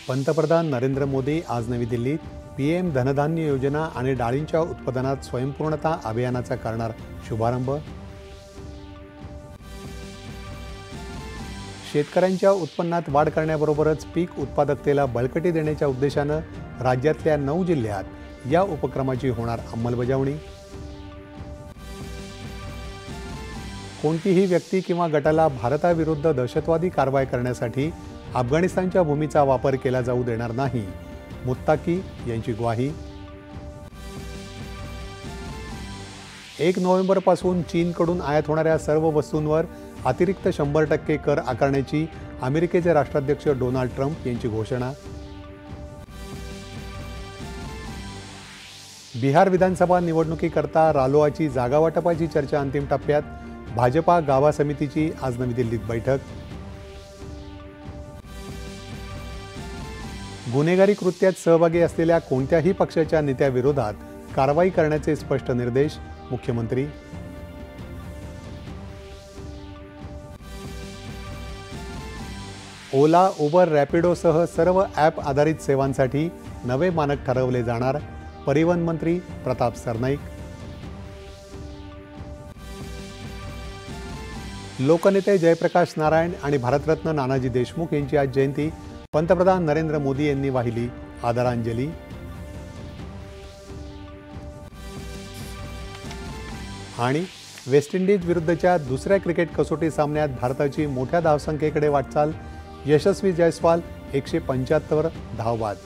पंतप्रधान नरेंद्र मोदी आज नवी दिल्लीत पीएम धनधान्य योजना आणि डाळींच्या उत्पादनात स्वयंपूर्णता अभियानाचा करणार शुभारंभ. शेतकऱ्यांच्या उत्पन्नात वाढ करण्याबरोबरच पीक उत्पादकतेला बळकटी देण्याच्या उद्देशानं राज्यातल्या 9 जिल्ह्यात या उपक्रमाची होणार अंमलबजावणी. कोणतीही व्यक्ती किंवा गटाला भारताविरुद्ध दहशतवादी कारवाई करण्यासाठी अफगाणिस्तानच्या भूमीचा वापर केला जाऊ देणार नाही, मुत्ताकी यांची ग्वाही. 1 नोव्हेंबरपासून चीनकडून आयात होणाऱ्या सर्व वस्तूंवर अतिरिक्त 100% कर आकारण्याची अमेरिकेचे राष्ट्राध्यक्ष डोनाल्ड ट्रम्प यांची घोषणा. बिहार विधानसभा निवडणुकीकरता रालोआची जागावाटपाची चर्चा अंतिम टप्प्यात. भाजपा गाभा समितीची आज नवी दिल्लीत बैठक. गुन्हेगारी कृत्यात सहभागी असलेल्या कोणत्याही पक्षाच्या नेत्याविरोधात कारवाई करण्याचे स्पष्ट निर्देश मुख्यमंत्री. ओला, उबर, रॅपिडोसह सर्व ॲप आधारित सेवांसाठी नवे मानक ठरवले जाणार, परिवहन मंत्री प्रताप सरनाईक. लोकनेते जयप्रकाश नारायण आणि भारतरत्न नानाजी देशमुख यांची आज जयंती. पंतप्रधान नरेंद्र मोदी यांनी वाहिली आदरांजली. आणि वेस्ट इंडिज विरुद्धच्या दुसऱ्या क्रिकेट कसोटी सामन्यात भारताची मोठ्या धावसंख्येकडे वाटचाल. यशस्वी जयस्वाल 175 धावबाद.